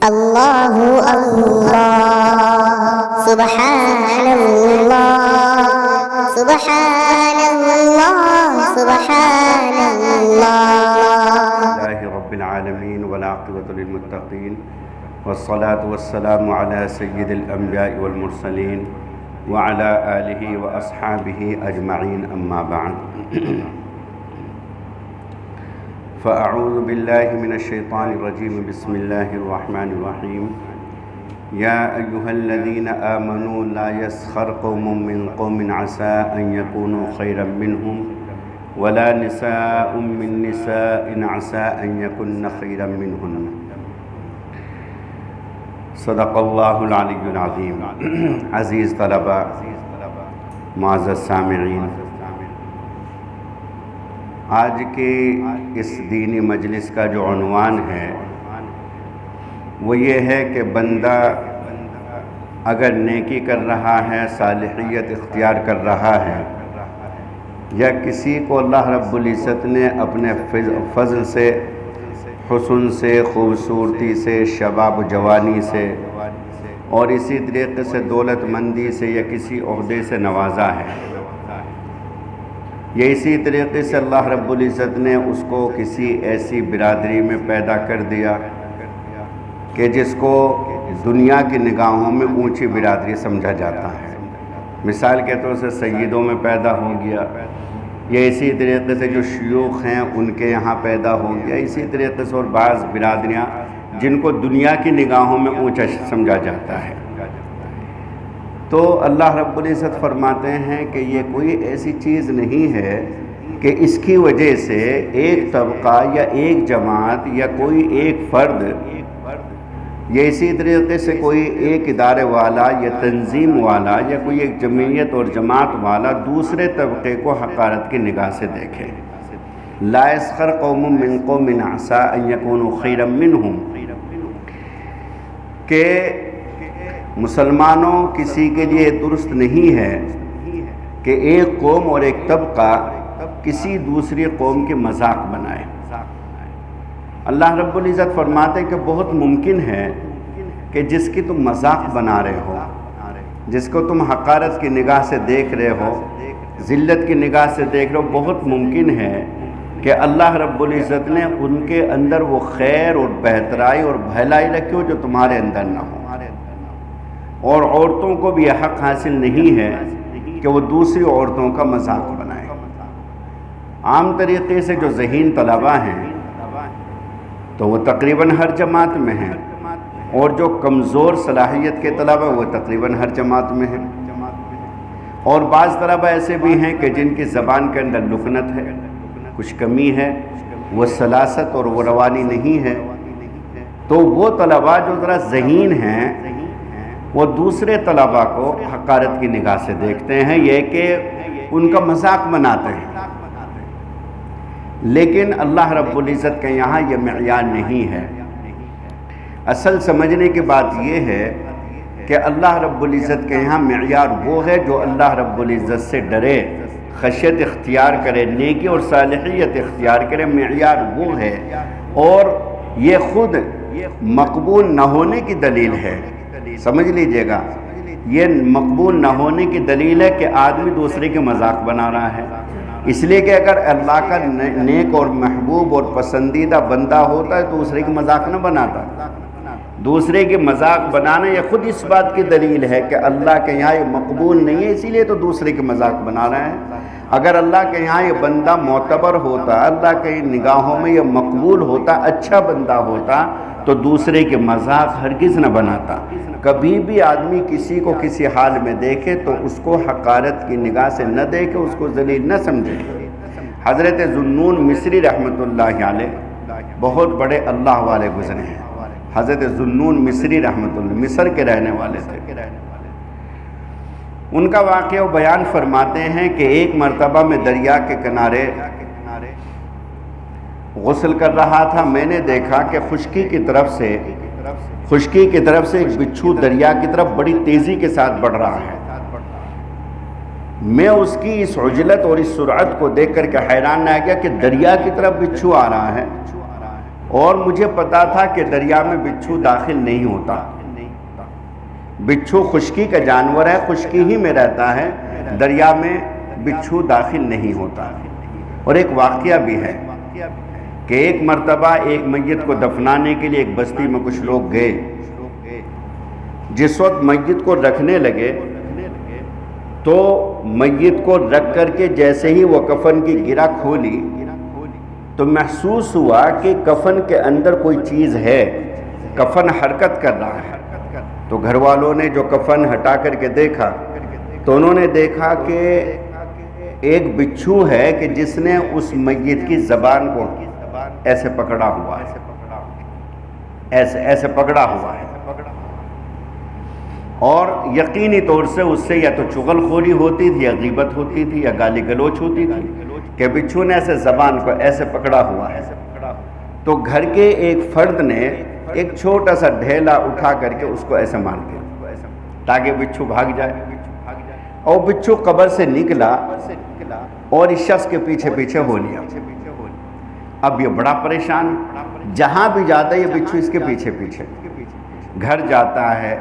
اللہ اللہ سبحان اللہ سبحان اللہ سبحان اللہ رب العالمین والعاقبۃ للمتقین والصلاة والسلام علی سید الانبیاء والمرسلین وعلی آلہ واصحابہ اجمعین اما بعد فاعوذ باللہ من الشیطان الرجیم بسم اللہ الرحمن الرحیم یا ایہا الذین آمنوا لا یسخر قوم من قوم عسى ان یکونوا خیرا منہم ولا نساء من نساء عسى ان یکن خیرا منہن صدق اللہ العلی العظیم۔ عزیز طلباء، معزز سامعین، آج کے اس دینی مجلس کا جو عنوان ہے وہ یہ ہے کہ بندہ اگر نیکی کر رہا ہے، صالحیت اختیار کر رہا ہے، یا کسی کو اللہ رب العزت نے اپنے فضل سے، حسن سے، خوبصورتی سے، شباب و جوانی سے اور اسی طریقے سے دولت مندی سے یا کسی عہدے سے نوازا ہے، یا اسی طریقے سے اللہ رب العزت نے اس کو کسی ایسی برادری میں پیدا کر دیا کہ جس کو دنیا کی نگاہوں میں اونچی برادری سمجھا جاتا ہے، مثال کے طور سے سیدوں میں پیدا ہو گیا، یا اسی طریقے سے جو شیوخ ہیں ان کے یہاں پیدا ہو گیا، اسی طریقے سے اور بعض برادریاں جن کو دنیا کی نگاہوں میں اونچا سمجھا جاتا ہے۔ تو اللہ رب العزت فرماتے ہیں کہ یہ کوئی ایسی چیز نہیں ہے کہ اس کی وجہ سے ایک طبقہ یا ایک جماعت یا کوئی ایک فرد یا اسی طریقے سے کوئی ایک ادارے والا یا تنظیم والا یا کوئی ایک جمعیت اور جماعت والا دوسرے طبقے کو حقارت کی نگاہ سے دیکھے۔ لا یسخر قوم من قوم عسى ان یکونوا خیرا منہم، کہ مسلمانوں کسی کے لیے درست نہیں ہے کہ ایک قوم اور ایک طبقہ کسی دوسری قوم کی مذاق بنائے۔ اللہ رب العزت فرماتے ہیں کہ بہت ممکن ہے کہ جس کی تم مذاق بنا رہے ہو، جس کو تم حقارت کی نگاہ سے دیکھ رہے ہو، ذلت کی نگاہ سے دیکھ رہے ہو، بہت ممکن ہے کہ اللہ رب العزت نے ان کے اندر وہ خیر اور بہترائی اور بھلائی رکھی ہو جو تمہارے اندر نہ ہو۔ اور عورتوں کو بھی یہ حق حاصل نہیں ہے کہ وہ دوسری عورتوں کا مذاق بنائیں۔ عام طریقے سے جو ذہین طلباء ہیں تو وہ تقریباً ہر جماعت میں ہیں، اور جو کمزور صلاحیت کے طلباء وہ تقریباً ہر جماعت میں ہیں، اور بعض طلباء ایسے بھی ہیں کہ جن کی زبان کے اندر لکنت ہے، کچھ کمی ہے، وہ سلاست اور وہ روانی نہیں ہے۔ تو وہ طلباء جو ذرا ذہین ہیں وہ دوسرے طلباء کو حقارت کی نگاہ سے دیکھتے ہیں، یہ کہ ان کا مذاق بناتے ہیں۔ لیکن اللہ رب العزت کے یہاں یہ معیار نہیں ہے۔ اصل سمجھنے کی بات یہ ہے کہ اللہ رب العزت کے یہاں معیار وہ ہے جو اللہ رب العزت سے ڈرے، خشیت اختیار کرے، نیکی اور صالحیت اختیار کرے، معیار وہ ہے، اور یہ خود مقبول نہ ہونے کی دلیل ہے۔ سمجھ لیجئے گا، یہ مقبول نہ ہونے کی دلیل ہے کہ آدمی دوسرے کے مذاق بنا رہا ہے، اس لیے کہ اگر اللہ کا نیک اور محبوب اور پسندیدہ بندہ ہوتا ہے تو دوسرے کی مذاق نہ بناتا۔ دوسرے کی مذاق بنانا یہ خود اس بات کی دلیل ہے کہ اللہ کے یہاں یہ مقبول نہیں ہے، اسی لیے تو دوسرے کی مذاق بنا رہے ہیں۔ اگر اللہ کے یہاں یہ بندہ معتبر ہوتا، اللہ کی نگاہوں میں یہ مقبول ہوتا، اچھا بندہ ہوتا، تو دوسرے کے مذاق ہرگز نہ بناتا۔ کبھی بھی آدمی کسی کو کسی حال میں دیکھے تو اس کو حقارت کی نگاہ سے نہ دیکھے، اس کو ذلیل نہ سمجھے۔ حضرت ذوالنون مصری رحمۃ اللہ علیہ بہت بڑے اللہ والے گزرے ہیں۔ حضرت ذوالنون مصری رحمۃ اللہ مصر کے رہنے والے تھے۔ ان کا واقعہ بیان فرماتے ہیں کہ ایک مرتبہ میں دریا کے کنارے غسل کر رہا تھا، میں نے دیکھا کہ خشکی کی طرف سے ایک بچھو دریا کی طرف بڑی تیزی کے ساتھ بڑھ رہا ہے۔ میں اس کی اس عجلت اور اس سرعت کو دیکھ کر کے حیران نہ گیا کہ دریا کی طرف بچھو آ رہا ہے، اور مجھے پتا تھا کہ دریا میں بچھو داخل نہیں ہوتا، بچھو خشکی کا جانور ہے، خشکی ہی میں رہتا ہے، دریا میں بچھو داخل نہیں ہوتا۔ اور ایک واقعہ بھی ہے کہ ایک مرتبہ ایک میت کو دفنانے کے لیے ایک بستی میں کچھ لوگ گئے، جس وقت میت کو رکھنے لگے تو میت کو رکھ کر کے جیسے ہی وہ کفن کی گرہ کھولی تو محسوس ہوا کہ کفن کے اندر کوئی چیز ہے، کفن حرکت کر رہا ہے۔ تو گھر والوں نے جو کفن ہٹا کر کے دیکھا تو انہوں نے دیکھا کہ ایک بچھو ہے کہ جس نے اس میت کی زبان کو ایسے پکڑا ہوا ہے، ایسے پکڑا ہوا ہے، اور یقینی طور سے اس سے یا تو چغل خوری ہوتی تھی یا غیبت ہوتی تھی یا گالی گلوچ ہوتی تھی کہ بچھو نے ایسے زبان کو ایسے پکڑا ہوا ہے۔ تو گھر کے ایک فرد نے ایک چھوٹا سا ڈھیلا اٹھا کر کے اس کو ایسے مار دیا تاکہ بچھو بھاگ جائے، اور بچھو قبر سے نکلا اور اس شخص کے پیچھے پیچھے ہو لیا۔ اب یہ بڑا پریشان، جہاں بھی جاتا ہے یہ بچھو اس کے پیچھے پیچھے، گھر جاتا ہے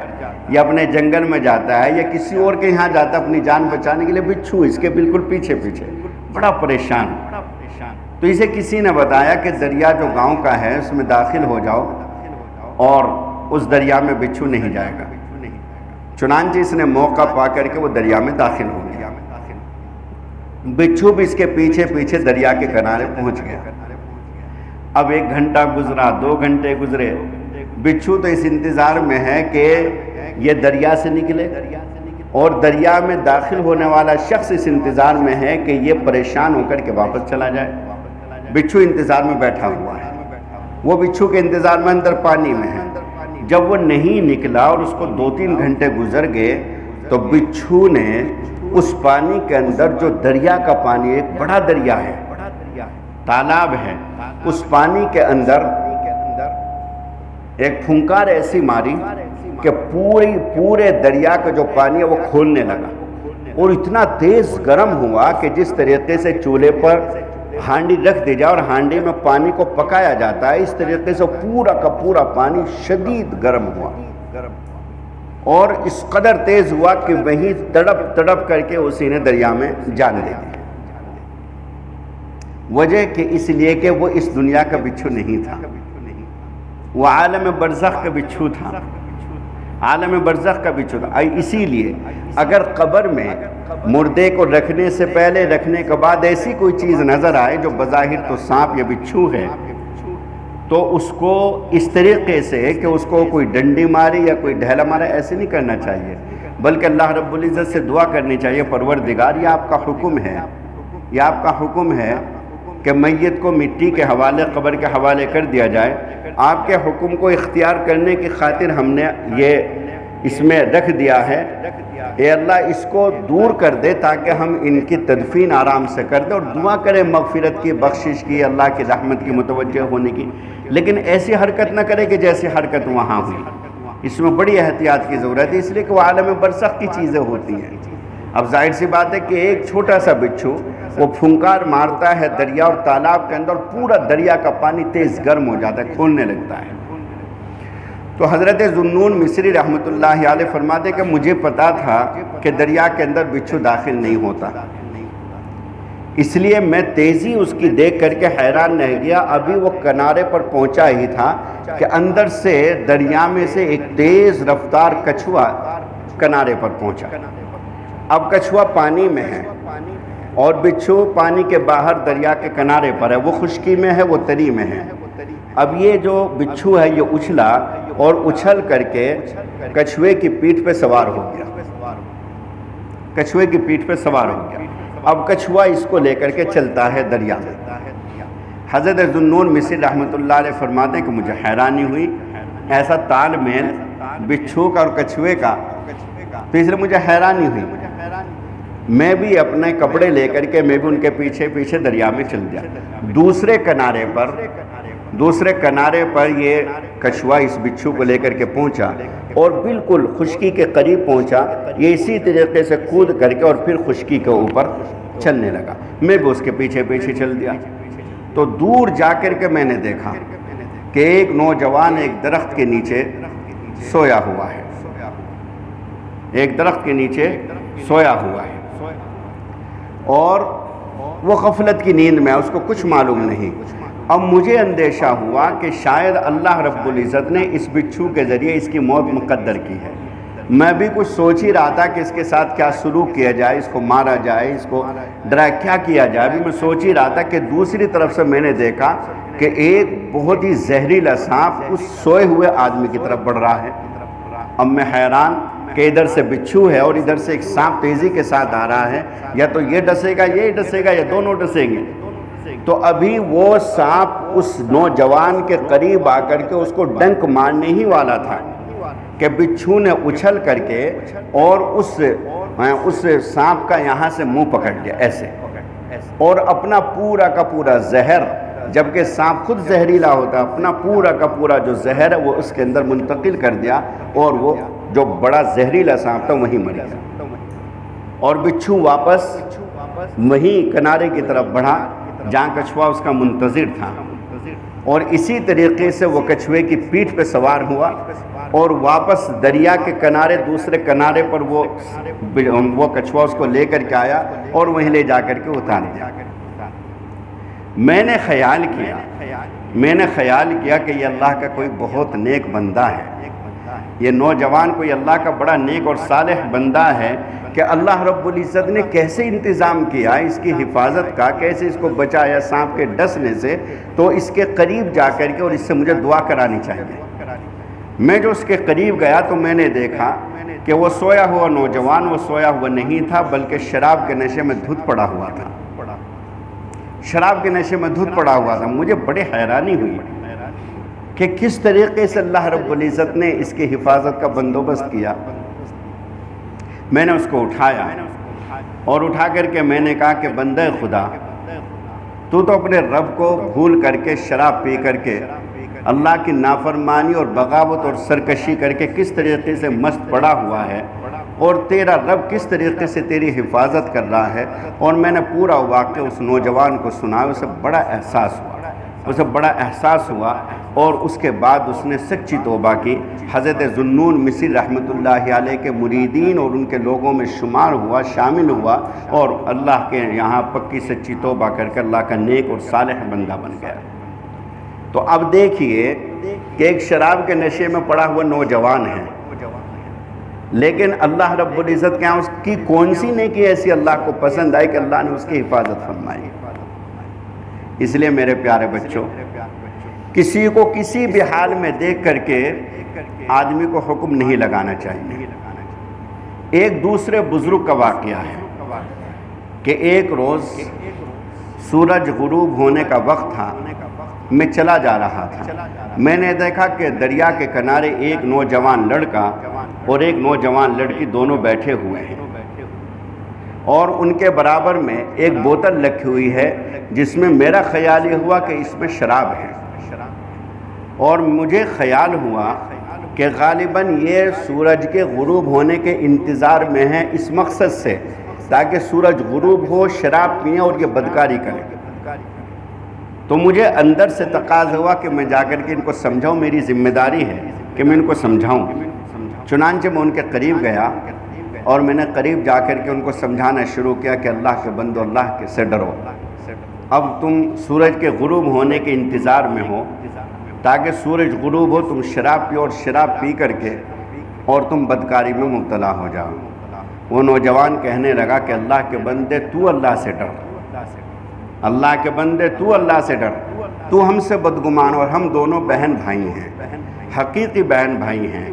یا اپنے جنگل میں جاتا ہے یا کسی اور کے یہاں جاتا ہے اپنی جان بچانے کے لیے، بچھو اس کے بالکل پیچھے پیچھے، بڑا پریشان۔ تو اسے کسی نے بتایا کہ دریا جو گاؤں کا ہے اس میں داخل ہو جاؤ اور اس دریا میں بچھو نہیں جائے گا۔ چنانچہ اس نے موقع پا کر کے وہ دریا میں داخل ہو گیا، بچھو بھی اس کے پیچھے پیچھے دریا کے کنارے پہنچ گیا۔ اب 1 گھنٹہ گزرا، 2 گھنٹے گزرے، بچھو تو اس انتظار میں ہے کہ یہ دریا سے نکلے، اور دریا میں داخل ہونے والا شخص اس انتظار میں ہے کہ یہ پریشان ہو کر کے واپس چلا جائے۔ بچھو انتظار میں بیٹھا ہوا ہے، وہ بچھو کے انتظار میں اندر پانی میں ہے۔ جب وہ نہیں نکلا اور اس کو 2-3 گھنٹے گزر گئے تو بچھو نے اس پانی کے اندر، جو دریا کا پانی ایک بڑا دریا ہے، تالاب ہے، اس پانی کے اندر ایک پھنکار ایسی ماری کہ پورے دریا کا جو پانی ہے وہ کھولنے لگا، اور اتنا تیز گرم ہوا کہ جس طریقے سے چولہے پر ہانڈی رکھ دی جائے اور ہانڈی میں پانی کو پکایا جاتا ہے، اس طریقے سے پورا کا پورا پانی شدید گرم ہوا، اور اس قدر تیز ہوا کہ وہیں تڑپ تڑپ کر کے اسی نے دریا میں جان دے دی۔ وجہ کہ اس لیے کہ وہ اس دنیا کا بچھو نہیں تھا، وہ عالم برزخ کا بچھو تھا، عالم برزخ کا بچھو تھا۔ اسی لیے اگر قبر میں مردے کو رکھنے سے پہلے، رکھنے کے بعد ایسی کوئی چیز نظر آئے جو بظاہر تو سانپ یا بچھو ہے، تو اس کو اس طریقے سے کہ اس کو کوئی ڈنڈی مارے یا کوئی ڈھیلا مارے، ایسے نہیں کرنا چاہیے، بلکہ اللہ رب العزت سے دعا کرنی چاہیے، پروردگار یہ آپ کا حکم ہے، یہ آپ کا حکم ہے کہ میت کو مٹی کے حوالے، قبر کے حوالے کر دیا جائے، آپ کے حکم کو اختیار کرنے کی خاطر ہم نے یہ اس میں رکھ دیا ہے، اے اللہ اس کو دور کر دے تاکہ ہم ان کی تدفین آرام سے کر دیں، اور دعا کریں مغفرت کی، بخشش کی، اللہ کی رحمت کی متوجہ ہونے کی، لیکن ایسی حرکت نہ کرے کہ جیسی حرکت وہاں ہوئی۔ اس میں بڑی احتیاط کی ضرورت ہے، اس لیے کہ وہ عالم برزخ کی چیزیں ہوتی ہیں۔ اب ظاہر سی بات ہے کہ ایک چھوٹا سا بچھو وہ پھنکار مارتا ہے دریا اور تالاب کے اندر، پورا دریا کا پانی تیز گرم ہو جاتا ہے، کھولنے لگتا ہے۔ تو حضرت ذوالنون مصری رحمۃ اللہ علیہ فرماتے کہ مجھے پتا تھا کہ دریا کے اندر بچھو داخل نہیں ہوتا، اس لیے میں تیزی اس کی دیکھ کر کے حیران رہ گیا۔ ابھی وہ کنارے پر پہنچا ہی تھا کہ اندر سے دریا میں سے ایک تیز رفتار کچھوا کنارے پر پہنچا۔ اب کچھوا پانی میں ہے اور بچھو پانی کے باہر دریا کے کنارے پر ہے، وہ خشکی میں ہے، وہ تری میں ہے۔ اب یہ جو بچھو ہے یہ اچھلا اور اچھل کر کے کچھوے کی پیٹھ پہ سوار ہو گیا، کچھوے کی پیٹھ پہ سوار ہو گیا۔ اب کچھوا اس کو لے کر کے چلتا ہے دریا میں۔ حضرت ذوالنون مصری رحمۃ اللہ علیہ فرماتے ہیں کہ مجھے حیرانی ہوئی، ایسا تال میل بچھو کا اور کچھوے کا، تو اس لیے مجھے حیرانی ہوئی۔ میں بھی اپنے کپڑے لے کر کے میں بھی ان کے پیچھے پیچھے دریا میں چل گیا۔ دوسرے کنارے پر یہ کچھوا اس بچھو کو لے کر کے پہنچا اور بالکل خشکی کے قریب پہنچا، یہ اسی طریقے سے کود کر کے اور پھر خشکی کے اوپر چلنے لگا۔ میں بھی اس کے پیچھے پیچھے چل دیا، تو دور جا کر کے میں نے دیکھا کہ ایک نوجوان ایک درخت کے نیچے سویا ہوا ہے، ایک درخت کے نیچے سویا ہوا ہے، اور وہ غفلت کی نیند میں ہے، اس کو کچھ معلوم نہیں۔ اب مجھے اندیشہ ہوا کہ شاید اللہ رب العزت نے اس بچھو کے ذریعے اس کی موت مقدر کی ہے۔ میں بھی کچھ سوچ ہی رہا تھا کہ اس کے ساتھ کیا سلوک کیا جائے، اس کو مارا جائے، اس کو ڈرا کیا کیا جائے، بھی میں سوچ ہی رہا تھا کہ دوسری طرف سے میں نے دیکھا کہ ایک بہت ہی زہریلا سانپ اس سوئے ہوئے آدمی کی طرف بڑھ رہا ہے۔ اب میں حیران کہ ادھر سے بچھو ہے اور ادھر سے ایک سانپ تیزی کے ساتھ آ رہا ہے، یا تو یہ ڈسے گا یہ ڈسے گا یا دونوں ڈسیں گے۔ تو ابھی وہ سانپ اس نوجوان کے قریب آ کر کے اس کو ڈنک مارنے ہی والا تھا کہ بچھو نے اچھل کر کے اور اس سانپ کا یہاں سے منہ پکڑ لیا ایسے، اور اپنا پورا کا پورا زہر، جبکہ سانپ خود زہریلا ہوتا ہے، اپنا پورا کا پورا جو زہر ہے وہ اس کے اندر منتقل کر دیا، اور وہ جو بڑا زہریلا سانپ تھا وہیں مر گیا۔ اور بچھو واپس وہیں کنارے کی طرف بڑھا جہاں کچھوا اس کا منتظر تھا، اور اسی طریقے سے وہ کچھوے کی پیٹھ پہ سوار ہوا اور واپس دریا کے کنارے، دوسرے کنارے پر وہ کچھوا اس کو لے کر کے آیا اور وہیں لے جا کر کے اتار دیا۔ میں نے خیال کیا کہ یہ اللہ کا کوئی بہت نیک بندہ ہے، یہ نوجوان کوئی اللہ کا بڑا نیک اور صالح بندہ ہے کہ اللہ رب العزت نے کیسے انتظام کیا اس کی حفاظت کا، کیسے اس کو بچایا سانپ کے ڈسنے سے، تو اس کے قریب جا کر کے اور اس سے مجھے دعا کرانی چاہیے۔ میں جو اس کے قریب گیا تو میں نے دیکھا کہ وہ سویا ہوا نوجوان وہ سویا ہوا نہیں تھا، بلکہ شراب کے نشے میں دھت پڑا ہوا تھا، شراب کے نشے میں دھت پڑا ہوا تھا۔ مجھے بڑی حیرانی ہوئی کہ کس طریقے سے اللہ رب العزت نے اس کی حفاظت کا بندوبست کیا۔ میں نے اس کو اٹھایا اور اٹھا کر کے میں نے کہا کہ بندہ خدا، تو اپنے رب کو بھول کر کے شراب پی کر کے اللہ کی نافرمانی اور بغاوت اور سرکشی کر کے کس طریقے سے مست پڑا ہوا ہے، اور تیرا رب کس طریقے سے تیری حفاظت کر رہا ہے۔ اور میں نے پورا واقعہ اس نوجوان کو سنایا، اسے بڑا احساس ہوا اور اس کے بعد اس نے سچی توبہ کی، حضرت ذوالنون مصری رحمۃ اللہ علیہ کے مریدین اور ان کے لوگوں میں شامل ہوا اور اللہ کے یہاں پکی سچی توبہ کر کے اللہ کا نیک اور صالح بندہ بن گیا۔ تو اب دیکھیے کہ ایک شراب کے نشے میں پڑا ہوا نوجوان ہے، لیکن اللہ رب العزت کے یہاں اس کی کون سی نیکی ایسی اللہ کو پسند آئی کہ اللہ نے اس کی حفاظت فرمائی۔ اس لیے میرے پیارے بچوں، کسی کو کسی بھی حال میں دیکھ کر کے آدمی کو حکم نہیں لگانا چاہیے۔ ایک دوسرے بزرگ کا واقعہ ہے کہ ایک روز سورج غروب ہونے کا وقت تھا، میں چلا جا رہا تھا، میں نے دیکھا کہ دریا کے کنارے ایک نوجوان لڑکا اور ایک نوجوان لڑکی دونوں بیٹھے ہوئے ہیں، اور ان کے برابر میں ایک بوتل رکھی ہوئی ہے جس میں میرا خیال یہ ہوا کہ اس میں شراب ہے، اور مجھے خیال ہوا کہ غالباً یہ سورج کے غروب ہونے کے انتظار میں ہے، اس مقصد سے تاکہ سورج غروب ہو، شراب پئیں اور یہ بدکاری کریں۔ تو مجھے اندر سے تقاضا ہوا کہ میں جا کر کے ان کو سمجھاؤں، میری ذمہ داری ہے کہ میں ان کو سمجھاؤں۔ چنانچہ میں ان کے قریب گیا اور میں نے قریب جا کر کے ان کو سمجھانا شروع کیا کہ اللہ کے بندو، اللہ سے ڈرو، اب تم سورج کے غروب ہونے کے انتظار میں ہو، تاکہ سورج غروب ہو تم شراب پیو اور شراب پی کر کے اور تم بدکاری میں مبتلا ہو جاؤ۔ وہ نوجوان کہنے لگا کہ اللہ کے بندے تو اللہ سے ڈر، اللہ کے بندے تو اللہ سے ڈر، تو ہم سے بدگمان، اور ہم دونوں بہن بھائی ہیں، حقیقی بہن بھائی ہیں،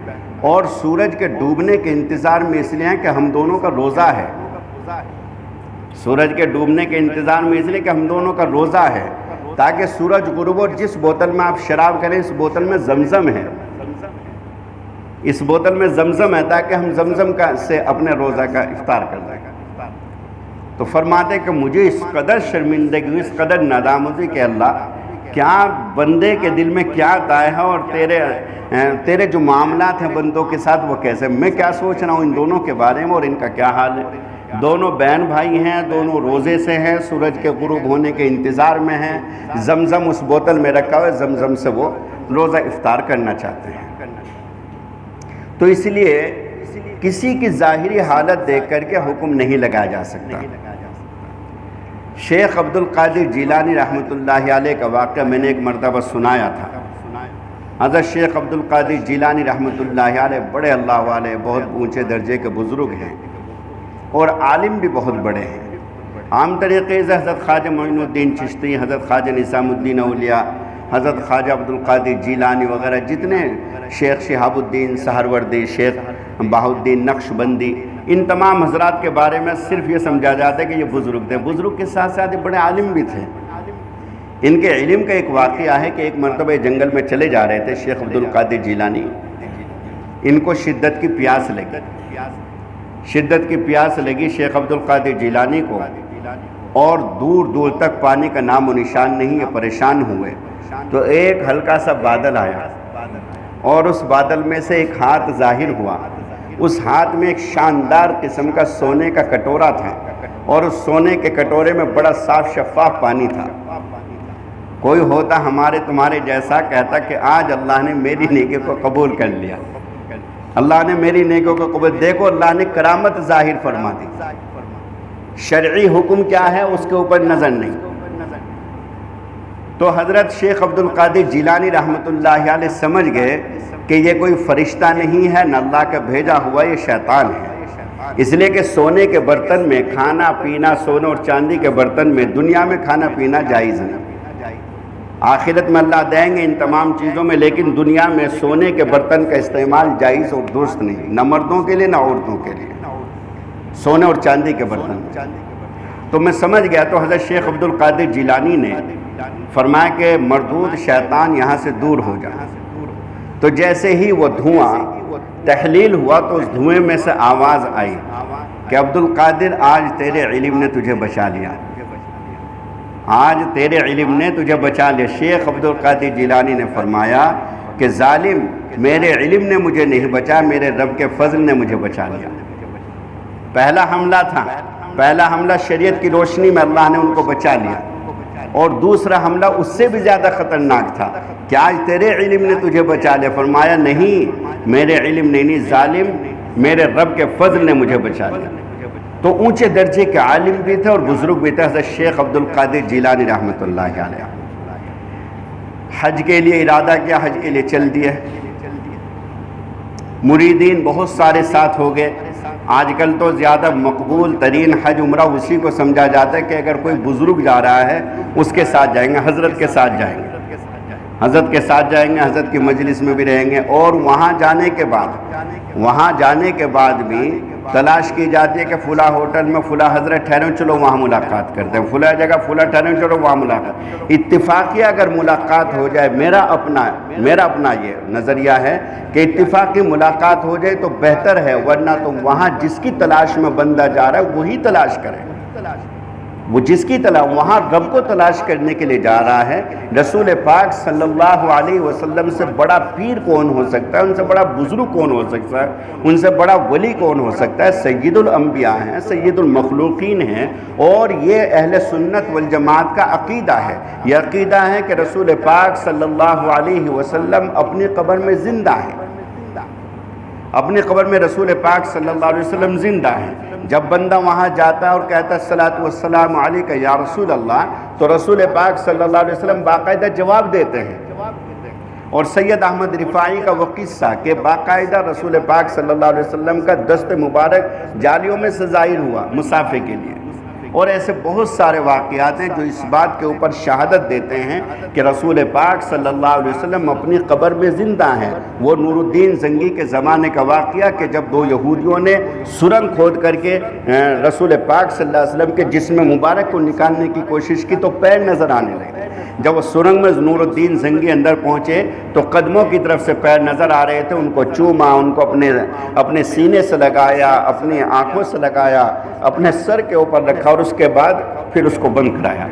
اور سورج کے ڈوبنے کے انتظار میں اس لیے ہیں کہ ہم دونوں کا روزہ ہے، سورج کے ڈوبنے کے انتظار میں اس لیے کہ ہم دونوں کا روزہ ہے، تاکہ سورج غروب، اور جس بوتل میں آپ شراب کریں اس بوتل میں زمزم ہے، اس بوتل میں زمزم ہے، تاکہ ہم زمزم سے اپنے روزہ کا افطار کر دیں۔ تو فرماتے کہ مجھے اس قدر شرمندگی، اس قدر ندامت ہوئی کہ اللہ، کیا بندے کے دل میں کیا طے ہے، اور تیرے جو معاملات ہیں بندوں کے ساتھ وہ کیسے، میں کیا سوچ رہا ہوں ان دونوں کے بارے میں اور ان کا کیا حال ہے۔ دونوں بہن بھائی ہیں، دونوں روزے سے ہیں، سورج کے غروب ہونے کے انتظار میں ہیں، زمزم اس بوتل میں رکھا ہوا ہے، زمزم سے وہ روزہ افطار کرنا چاہتے ہیں۔ تو اس لیے کسی کی ظاہری حالت دیکھ کر کے حکم نہیں لگایا جا سکتا۔ شیخ عبد القادر جیلانی رحمۃ اللہ علیہ کا واقعہ میں نے ایک مرتبہ سنایا تھا۔ حضرت شیخ عبد القادر جیلانی رحمۃ اللہ علیہ بڑے اللہ والے، بہت اونچے درجے کے بزرگ ہیں اور عالم بھی بہت بڑے ہیں۔ عام طریقے سے حضرت خواجہ معین الدین چشتی، حضرت خواجہ نظام الدین اولیاء، حضرت خواجہ عبد القادر جیلانی وغیرہ جتنے، شیخ شہاب الدین سہروردی، شیخ بہاؤالدین نقشبندی، ان تمام حضرات کے بارے میں صرف یہ سمجھا جاتا ہے کہ یہ بزرگ تھے۔ بزرگ کے ساتھ ساتھ یہ بڑے عالم بھی تھے۔ ان کے علم کا ایک واقعہ ہے کہ ایک مرتبہ جنگل میں چلے جا رہے تھے شیخ عبد القادر جیلانی، ان کو شدت کی پیاس لگی۔ شدت کی پیاس لگی شیخ عبد القادر جیلانی کو، اور دور دور تک پانی کا نام و نشان نہیں، یہ پریشان ہوئے۔ تو ایک ہلکا سا بادل آیا اور اس بادل میں سے ایک ہاتھ ظاہر ہوا۔ اس ہاتھ میں ایک شاندار قسم کا سونے کا کٹورا تھا، اور اس سونے کے کٹورے میں بڑا صاف شفاف پانی تھا۔ کوئی ہوتا ہمارے تمہارے جیسا، کہتا کہ آج اللہ نے میری نیکی کو قبول کر لیا، اللہ نے میری نیکیوں کو قبول۔ دیکھو اللہ نے کرامت ظاہر فرما دی۔ شرعی حکم کیا ہے اس کے اوپر نظر نہیں۔ تو حضرت شیخ عبد القادر جیلانی رحمۃ اللہ علیہ سمجھ گئے کہ یہ کوئی فرشتہ نہیں ہے، نہ اللہ کا بھیجا ہوا، یہ شیطان ہے۔ اس لیے کہ سونے کے برتن میں کھانا پینا، سونے اور چاندی کے برتن میں دنیا میں کھانا پینا جائز نہیں۔ آخرت میں اللہ دیں گے ان تمام چیزوں میں، لیکن دنیا میں سونے کے برتن کا استعمال جائز اور درست نہیں، نہ مردوں کے لیے نہ عورتوں کے لیے، سونے اور چاندی کے برتن۔ تو میں سمجھ گیا۔ تو حضرت شیخ عبد القادر جیلانی نے فرمایا کہ مردود شیطان یہاں سے دور ہو جائے۔ تو جیسے ہی وہ دھواں تحلیل ہوا تو اس دھوئیں میں سے آواز آئی کہ عبد القادر آج تیرے علم نے تجھے بچا لیا، آج تیرے علم نے تجھے بچا لیا۔ شیخ عبد القادر جیلانی نے فرمایا کہ ظالم، میرے علم نے مجھے نہیں بچا، میرے رب کے فضل نے مجھے بچا لیا۔ پہلا حملہ تھا، پہلا حملہ شریعت کی روشنی میں اللہ نے ان کو بچا لیا، اور دوسرا حملہ اس سے بھی زیادہ خطرناک تھا کہ آج تیرے علم نے تجھے بچا لیا۔ فرمایا نہیں، میرے علم نے نہیں، ظالم میرے رب کے فضل نے مجھے بچا لیا۔ تو اونچے درجے کے عالم بھی تھے اور بزرگ بھی تھے حضرت شیخ عبد القادر جیلانی رحمۃ اللہ علیہ۔ حج کے لیے ارادہ کیا، حج کے لیے چل دیے۔ مریدین بہت سارے ساتھ ہو گئے۔ آج کل تو زیادہ مقبول ترین حج عمرہ اسی کو سمجھا جاتا ہے کہ اگر کوئی بزرگ جا رہا ہے اس کے ساتھ جائیں گے، حضرت کے ساتھ جائیں گے، حضرت کے ساتھ جائیں گے، حضرت کی مجلس میں بھی رہیں گے۔ اور وہاں جانے کے بعد بھی تلاش کی جاتی ہے کہ فلاں ہوٹل میں فلاں حضرت ٹھہرے، چلو وہاں ملاقات کرتے ہیں، فلاں جگہ فلاں ٹھہرے، چلو وہاں ملاقات۔ اتفاقی اگر ملاقات ہو جائے، میرا اپنا یہ نظریہ ہے کہ اتفاقی ملاقات ہو جائے تو بہتر ہے، ورنہ تو وہاں جس کی تلاش میں بندہ جا رہا ہے وہی تلاش کرے، وہ جس کی تلاش، وہاں رب کو تلاش کرنے کے لیے جا رہا ہے۔ رسول پاک صلی اللہ علیہ وسلم سے بڑا پیر کون ہو سکتا ہے، ان سے بڑا بزرگ کون ہو سکتا ہے، ان سے بڑا ولی کون ہو سکتا ہے؟ سید الانبیاء ہیں، سید المخلوقین ہیں، اور یہ اہل سنت والجماعت کا عقیدہ ہے۔ یہ عقیدہ ہے کہ رسول پاک صلی اللہ علیہ وسلم اپنی قبر میں زندہ ہیں، اپنی قبر میں رسول پاک صلی اللہ علیہ وسلم زندہ ہیں۔ جب بندہ وہاں جاتا ہے اور کہتا ہے الصلاۃ والسلام علیک یا رسول اللہ، تو رسول پاک صلی اللہ علیہ وسلم باقاعدہ جواب دیتے ہیں۔ اور سید احمد رفاعی کا وہ قصہ کہ باقاعدہ رسول پاک صلی اللہ علیہ وسلم کا دست مبارک جالیوں میں سے ظاہر ہوا مسافے کے لیے۔ اور ایسے بہت سارے واقعات ہیں جو اس بات کے اوپر شہادت دیتے ہیں کہ رسول پاک صلی اللہ علیہ وسلم اپنی قبر میں زندہ ہیں۔ وہ نور الدین زنگی کے زمانے کا واقعہ کہ جب دو یہودیوں نے سرنگ کھود کر کے رسول پاک صلی اللہ علیہ وسلم کے جسم مبارک کو نکالنے کی کوشش کی تو پیر نظر آنے لگے۔ جب وہ سرنگ میں نور الدین زنگی اندر پہنچے تو قدموں کی طرف سے پیر نظر آ رہے تھے، ان کو چوما، ان کو اپنے سینے سے لگایا، اپنی آنکھوں سے لگایا، اپنے سر کے اوپر رکھا، اور اس کے بعد پھر اس کو بند کرایا۔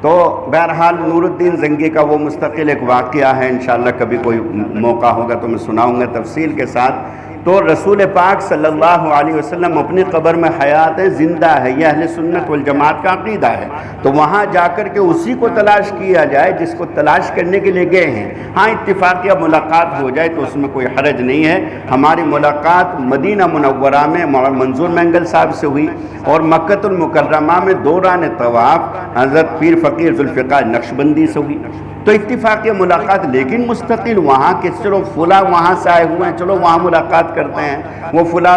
تو بہرحال نور الدین زنگی کا وہ مستقل ایک واقعہ ہے، انشاءاللہ کبھی کوئی موقع ہوگا تو میں سناؤں گا تفصیل کے ساتھ۔ تو رسول پاک صلی اللہ علیہ وسلم اپنی قبر میں حیات ہے، زندہ ہے، یہ اہل سنت والجماعت کا عقیدہ ہے۔ تو وہاں جا کر کے اسی کو تلاش کیا جائے جس کو تلاش کرنے کے لیے گئے ہیں۔ ہاں اتفاقیہ ملاقات ہو جائے تو اس میں کوئی حرج نہیں ہے۔ ہماری ملاقات مدینہ منورہ میں منظور مینگل صاحب سے ہوئی، اور مکۃ المکرمہ میں دوران طواف حضرت پیر فقیر ذوالفقار نقشبندی سے ہوئی۔ تو اتفاقیہ ملاقات، لیکن مستقل وہاں کہ چلو فلاں وہاں سے آئے ہوئے ہیں، چلو وہاں ملاقات کرتے ہیں، وہ فلاں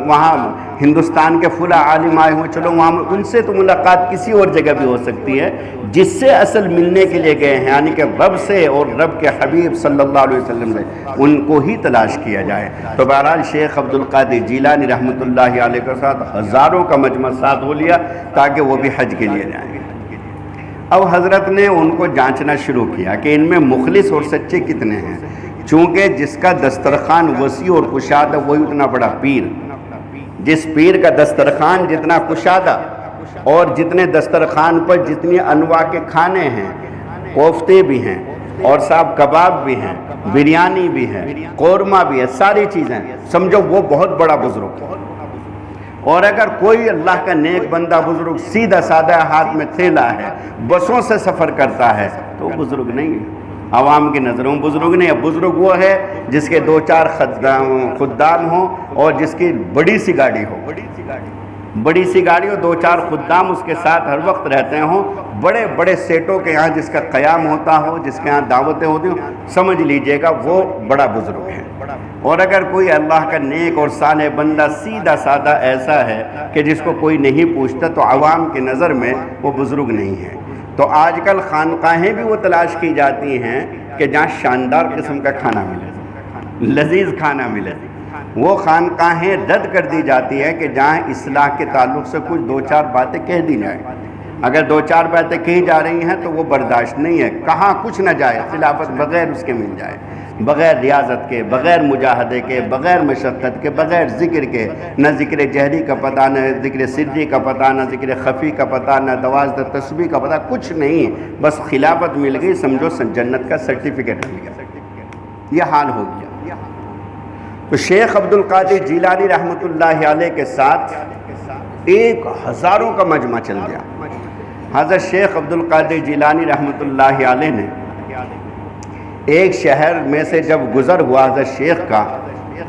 وہاں ہندوستان کے فلاں عالم آئے ہوئے، چلو وہاں، ان سے تو ملاقات کسی اور جگہ بھی ہو سکتی ہے۔ جس سے اصل ملنے کے لیے گئے ہیں، یعنی کہ رب سے اور رب کے حبیب صلی اللہ علیہ وسلم سے، ان کو ہی تلاش کیا جائے۔ تو بہرحال شیخ عبد القادر جیلانی رحمۃ اللہ علیہ کے ساتھ ہزاروں کا مجمع ساتھ ہو لیا تاکہ وہ بھی حج کے لیے جائیں۔ اب حضرت نے ان کو جانچنا شروع کیا کہ ان میں مخلص اور سچے کتنے ہیں، چونکہ جس کا دسترخوان وسیع اور کشادہ وہی اتنا بڑا پیر، جس پیر کا دسترخوان جتنا کشادہ اور جتنے دسترخوان پر جتنی انواع کے کھانے ہیں، کوفتے بھی ہیں اور صاحب کباب بھی ہیں، بریانی بھی ہے، قورمہ بھی ہے، ساری چیزیں، سمجھو وہ بہت بڑا بزرگ ہے۔ اور اگر کوئی اللہ کا نیک بندہ بزرگ سیدھا سادہ ہاتھ میں تھیلا ہے، بسوں سے سفر کرتا ہے، تو وہ بزرگ نہیں ہے، عوام کی نظروں میں بزرگ نہیں ہے۔ بزرگ وہ ہے جس کے 2-4 خدام ہوں اور جس کی بڑی سی گاڑی ہو، بڑی سی گاڑی ہو، 2-4 خدام اس کے ساتھ ہر وقت رہتے ہوں، بڑے بڑے سیٹوں کے یہاں جس کا قیام ہوتا ہو، جس کے یہاں دعوتیں ہوتی ہوں، سمجھ لیجئے گا وہ بڑا بزرگ ہے۔ اور اگر کوئی اللہ کا نیک اور صالح بندہ سیدھا سادہ ایسا ہے کہ جس کو کوئی نہیں پوچھتا، تو عوام کی نظر میں وہ بزرگ نہیں ہے۔ تو آج کل خانقاہیں بھی وہ تلاش کی جاتی ہیں کہ جہاں شاندار قسم کا کھانا ملے، لذیذ کھانا ملے۔ وہ خانقاہیں رد کر دی جاتی ہے کہ جہاں اصلاح کے تعلق سے کچھ 2-4 باتیں کہہ دی جائیں۔ اگر 2-4 باتیں کہی جا رہی ہیں تو وہ برداشت نہیں ہے، کہاں کچھ نہ جائے، خلافت بغیر اس کے مل جائے، بغیر ریاضت کے، بغیر مجاہدے کے، بغیر مشقت کے، بغیر ذکر کے، نہ ذکر جہری کا پتہ، نہ ذکر سری کا پتہ، نہ ذکر خفی کا پتہ، نہ 12 تسبیح کا پتہ، کچھ نہیں، بس خلافت مل گئی، سمجھو جنت کا سرٹیفکیٹ مل گیا۔ یہ حال ہو گیا۔ تو شیخ عبد القادر جیلانی رحمۃ اللہ علیہ کے ساتھ 1000 کا مجمع چل گیا۔ حضرت شیخ عبد القادر جیلانی رحمۃ اللہ علیہ نے ایک شہر میں سے جب گزر ہوا حضرت شیخ کا،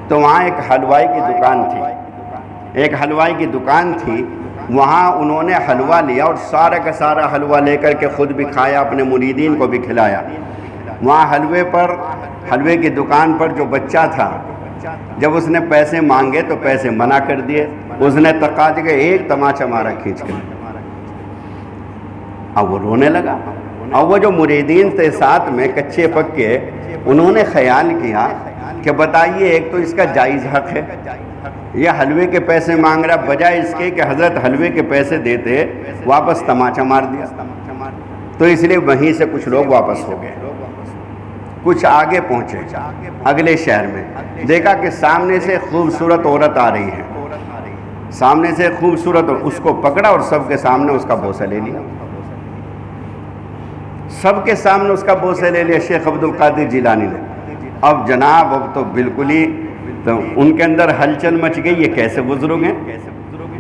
تو وہاں ایک حلوائی کی دکان تھی، ایک حلوائی کی دکان تھی، وہاں انہوں نے حلوہ لیا اور سارا کا سارا حلوہ لے کر کے خود بھی کھایا، اپنے مریدین کو بھی کھلایا۔ وہاں حلوے کی دکان پر جو بچہ تھا، جب اس نے پیسے مانگے تو پیسے منع کر دیے، اس نے تقاضے کے ایک تماچا مارا کھینچ کر، اب وہ رونے لگا۔ اب وہ جو مریدین تھے ساتھ میں کچے پکے، انہوں نے خیال کیا کہ بتائیے، ایک تو اس کا جائز حق ہے، یہ حلوے کے پیسے مانگ رہا، بجائے اس کے کہ حضرت حلوے کے پیسے دیتے، واپس تماچا مار دیا۔ تو اس لیے وہیں سے کچھ لوگ واپس ہو گئے، کچھ آگے پہنچے اگلے شہر میں، دیکھا کہ سامنے سے خوبصورت عورت آ رہی ہے، سامنے سے خوبصورت، اس کو پکڑا اور سب کے سامنے اس کا بوسہ لے لیا، سب کے سامنے اس کا بوسہ لے لیا شیخ عبد القادر جیلانی نے۔ اب جناب اب تو بالکل ہی تو ان کے اندر ہلچل مچ گئی، یہ کیسے بزرگ ہیں؟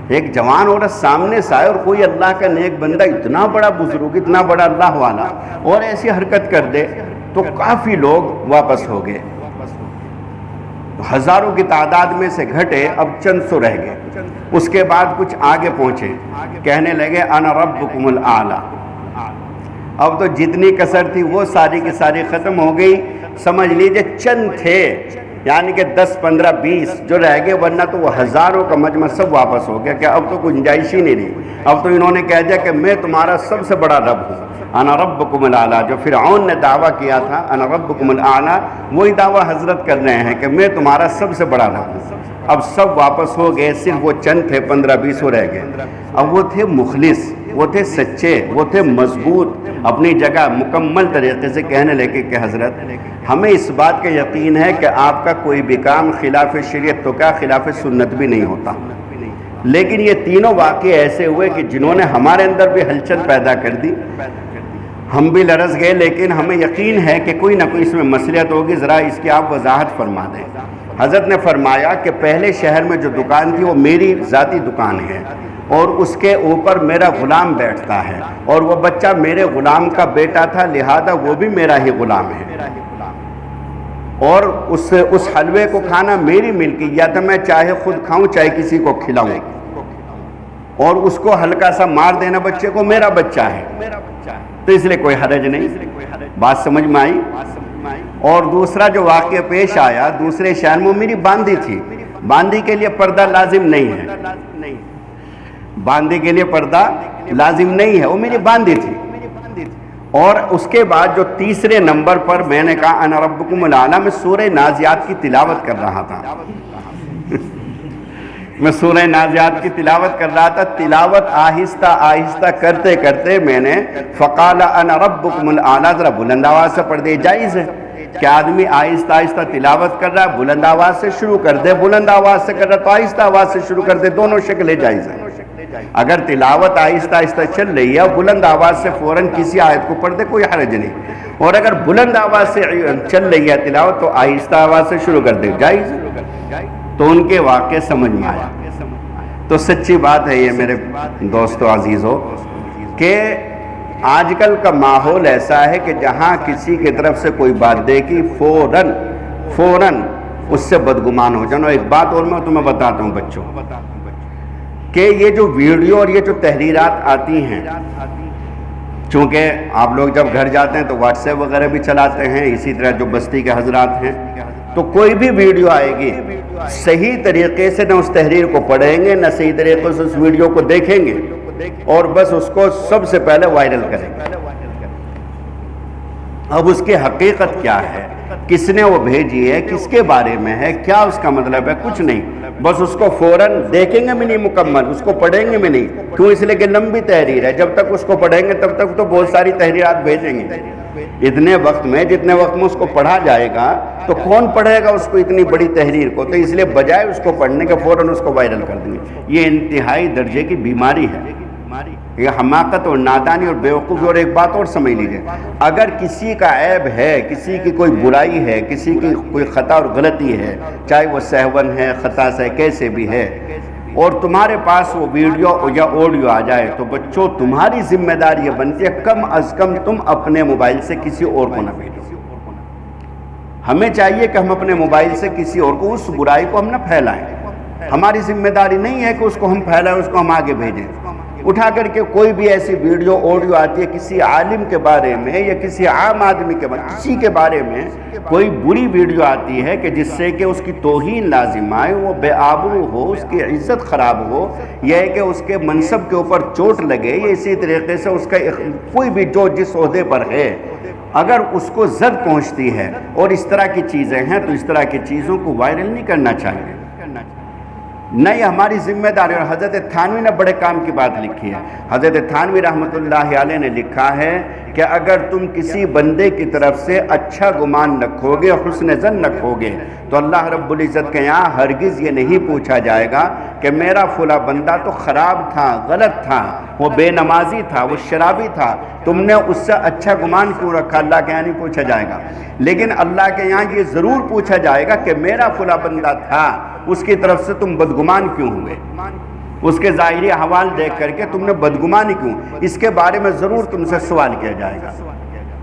ایک جوان عورت سامنے سے آئے اور کوئی اللہ کا نیک بندہ اتنا بڑا بزرگ، اتنا بڑا اللہ والا، اور ایسی حرکت کر دے، تو کافی لوگ واپس ہو گئے، ہزاروں کی تعداد میں سے گھٹے، اب چند سو رہ گئے۔ اس کے بعد کچھ آگے پہنچے، کہنے لگے انا ربکم الاعلی۔ اب تو جتنی کسر تھی وہ ساری کی ساری ختم ہو گئی، سمجھ لیجئے چند تھے، یعنی کہ 10 15 20 جو رہ گئے، ورنہ تو وہ ہزاروں کا مجمع سب واپس ہو گیا کہ اب تو گنجائش ہی نہیں رہی۔ اب تو انہوں نے کہہ دیا کہ میں تمہارا سب سے بڑا رب ہوں، انا ربکم الاعلی۔ جو فرعون نے دعویٰ کیا تھا انا ربکم الاعلی، وہی دعویٰ حضرت کر رہے ہیں کہ میں تمہارا سب سے بڑا رب ہوں۔ اب سب واپس ہو گئے، صرف وہ چند تھے، 15 20 رہ گئے۔ اب وہ تھے مخلص، وہ تھے سچے، وہ تھے مضبوط، اپنی جگہ مکمل طریقے سے کہنے لگے کہ حضرت ہمیں اس بات کا یقین ہے کہ آپ کا کوئی بھی کام خلاف شریعت تو کیا خلاف سنت بھی نہیں ہوتا، لیکن یہ تینوں واقعے ایسے ہوئے کہ جنہوں نے ہمارے اندر بھی ہلچل پیدا کر دی، ہم بھی لرز گئے، لیکن ہمیں یقین ہے کہ کوئی نہ کوئی اس میں مصلحت ہوگی، ذرا اس کی آپ وضاحت فرما دیں۔ حضرت نے فرمایا کہ پہلے شہر میں جو دکان تھی وہ میری ذاتی دکان ہے، اور اس کے اوپر میرا غلام بیٹھتا ہے، اور وہ بچہ میرے غلام کا بیٹا تھا، لہذا وہ بھی میرا ہی غلام ہے، اور اس حلوے کو کھانا میری ملکیت ہے، میں چاہے خود کھاؤں چاہے کسی کو کھلاؤں، اور اس کو ہلکا سا مار دینا بچے کو میرا بچہ ہے، تو اس لیے کوئی حرج نہیں۔ بات سمجھ میں آئی؟ اور دوسرا جو واقعہ پیش آیا دوسرے شہر میں، میری باندی تھی، باندی کے لیے پردہ لازم نہیں ہے، باندی کے لیے پردہ لازم نہیں ہے، وہ میری باندی تھی۔ اور اس کے بعد جو تیسرے نمبر پر میں نے کہا انا ربکم الاعلی، میں سورہ نازعات کی تلاوت کر رہا تھا، میں سورہ نازعات کی تلاوت کر رہا تھا، تلاوت آہستہ آہستہ کرتے کرتے میں نے فقال انا ربکم الاعلی، ذرا بلند آواز سے پڑھ دے، جائز ہے کہ آدمی آہستہ آہستہ تلاوت کر رہا ہے، بلند آواز سے شروع کر دے، بلند آواز سے کر رہا ہے تو آہستہ آواز سے شروع کر دے، دونوں شکلیں جائز ہیں۔ اگر تلاوت آہستہ آہستہ چل رہی ہے، بلند آواز سے فوراً کسی آیت کو پڑھ دے، کوئی حرج نہیں، اور اگر بلند آواز سے چل رہی ہے تلاوت تو آہستہ آواز سے شروع کر دے، جائز ہے۔ تو ان کے واقعے سمجھ میں آیا۔ تو سچی بات ہے یہ میرے دوستو عزیزو کہ آج کل کا ماحول ایسا ہے کہ جہاں کسی کی طرف سے کوئی بات دیکھی فوراً اس سے بدگمان ہو جانا۔ ایک بات اور میں تمہیں بتاتا ہوں بچوں، کہ یہ جو ویڈیو اور یہ جو تحریرات آتی ہیں، چونکہ آپ لوگ جب گھر جاتے ہیں تو واٹس ایپ وغیرہ بھی چلاتے ہیں، اسی طرح جو بستی کے حضرات ہیں، تو کوئی بھی ویڈیو آئے گی صحیح طریقے سے نہ اس تحریر کو پڑھیں گے، نہ صحیح طریقے سے اس ویڈیو کو دیکھیں گے، اور بس اس کو سب سے پہلے وائرل کریں گے۔ اب اس کی حقیقت کیا ہے، کس نے وہ بھیجی ہے، کس کے بارے میں ہے، کیا اس کا مطلب ہے، کچھ نہیں، بس اس کو فوراً دیکھیں گے بھی نہیں مکمل، اس کو پڑھیں گے بھی نہیں، کیوں؟ اس لیے کہ لمبی تحریر ہے، جب تک اس کو پڑھیں گے تب تک تو بہت ساری تحریرات بھیجیں گے۔ اتنے وقت میں جتنے وقت میں اس کو پڑھا جائے گا تو کون پڑھے گا اس کو اتنی بڑی تحریر کو؟ تو اس لیے بجائے اس کو پڑھنے کے فوراً اس کو وائرل کر دیں گے۔ یہ انتہائی درجے کی بیماری ہے، یہ حماقت اور نادانی اور بیوقوفی۔ اور ایک بات اور سمجھ لیجئے، اگر کسی کا عیب ہے، کسی کی کوئی برائی ہے، کسی کی کوئی خطا اور غلطی ہے، چاہے وہ سہون ہے، خطا سے کیسے بھی ہے، اور تمہارے پاس وہ ویڈیو یا آڈیو آ جائے تو بچوں تمہاری ذمہ داری یہ بنتی ہے کم از کم تم اپنے موبائل سے کسی اور کو نہ بھیجو۔ ہمیں چاہیے کہ ہم اپنے موبائل سے کسی اور کو اس برائی کو ہم نہ پھیلائیں، ہماری ذمہ داری نہیں ہے کہ اس کو ہم پھیلائیں، اس کو ہم آگے بھیجیں۔ اٹھا کر کے کوئی بھی ایسی ویڈیو آڈیو آتی ہے کسی عالم کے بارے میں یا کسی عام آدمی کے بارے میں، کسی کے بارے میں کوئی بری ویڈیو آتی ہے کہ جس سے کہ اس کی توہین لازم آئے، وہ بے آبرو ہو، اس کی عزت خراب ہو، یا کہ اس کے منصب کے اوپر چوٹ لگے، یا اسی طریقے سے اس کا کوئی بھی جو جس عہدے پر ہے اگر اس کو زد پہنچتی ہے اور اس طرح کی چیزیں ہیں تو اس طرح کی چیزوں کو وائرل نہیں کرنا چاہیے، نہ یہ ہماری ذمہ داری۔ اور حضرت تھانوی نے بڑے کام کی بات لکھی ہے، حضرت تھانوی رحمۃ اللہ علیہ نے لکھا ہے کہ اگر تم کسی بندے کی طرف سے اچھا گمان رکھو گے، حسن ظن رکھو گے، تو اللہ رب العزت کے یہاں ہرگز یہ نہیں پوچھا جائے گا کہ میرا فلاں بندہ تو خراب تھا، غلط تھا، وہ بے نمازی تھا، وہ شرابی تھا، تم نے اس سے اچھا گمان کیوں رکھا؟ اللہ کے یہاں نہیں پوچھا جائے گا، لیکن اللہ کے یہاں یہ ضرور پوچھا جائے گا کہ میرا فلاں بندہ تھا، اس کی طرف سے تم بدگمان کیوں ہوئے؟ اس کے ظاہری احوال دیکھ کر کے تم نے بدگمانی کیوں؟ اس کے بارے میں ضرور تم سے سوال کیا جائے گا۔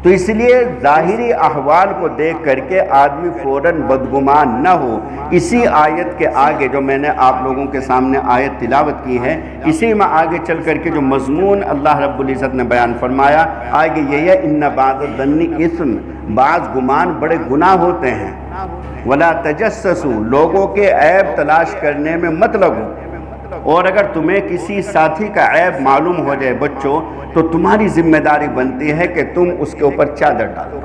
تو اس لیے ظاہری احوال کو دیکھ کر کے آدمی فوراً بدگمان نہ ہو۔ اسی آیت کے آگے جو میں نے آپ لوگوں کے سامنے آیت تلاوت کی ہے، اسی میں آگے چل کر کے جو مضمون اللہ رب العزت نے بیان فرمایا آگے یہ ہے، ان بعض الظن اثم، بعض گمان بڑے گناہ ہوتے ہیں، ولا تجسسوا، لوگوں کے عیب تلاش کرنے میں مت لگو، اور اگر تمہیں کسی ساتھی کا عیب معلوم ہو جائے بچوں تو تمہاری ذمہ داری بنتی ہے کہ تم اس کے اوپر چادر ڈالو۔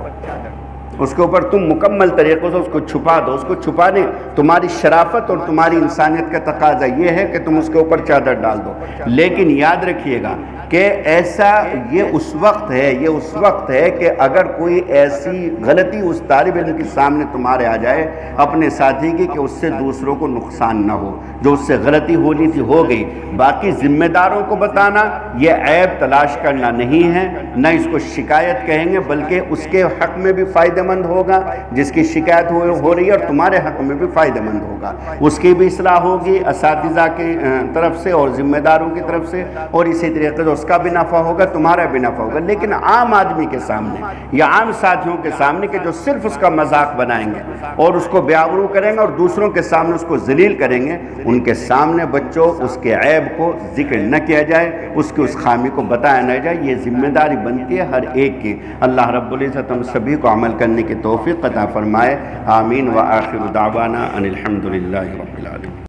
اس کے اوپر تم مکمل طریقے سے اس کو چھپا دو. اس کو چھپانے تمہاری شرافت اور تمہاری انسانیت کا تقاضا یہ ہے کہ تم اس کے اوپر چادر ڈال دو. لیکن یاد رکھیے گا کہ ایسا یہ اس وقت ہے کہ اگر کوئی ایسی غلطی اس طالب علم کے سامنے تمہارے آ جائے اپنے ساتھی کی کہ اس سے دوسروں کو نقصان نہ ہو. جو اس سے غلطی ہونی تھی ہو گئی. باقی ذمہ داروں کو بتانا یہ عیب تلاش کرنا نہیں ہے، نہ اس کو شکایت کہیں گے، بلکہ اس کے حق میں بھی فائدہ مند ہوگا جس کی شکایت ہو رہی ہے، اور تمہارے حق میں بھی فائدہ مند ہوگا. اس کی بھی اصلاح ہوگی اساتذہ کی طرف سے اور ذمہ داروں کی طرف سے، اور اسی طریقے سے اس کا بھی نفع ہوگا، تمہارا بھی نفع ہوگا. لیکن عام آدمی کے سامنے یا عام ساتھیوں کے سامنے کہ جو صرف اس کا مذاق بنائیں گے اور اس کو بے آبرو کریں گے اور دوسروں کے سامنے اس کو ذلیل کریں گے، ان کے سامنے بچوں اس کے عیب کو ذکر نہ کیا جائے، اس کی اس خامی کو بتایا نہ جائے. یہ ذمہ داری بنتی ہے ہر ایک کی. اللہ رب العزت ہم سبھی کو عمل کرنے کی توفیق عطا فرمائے. آمین. وآخر دعوانا ان الحمد للہ رب العالمین.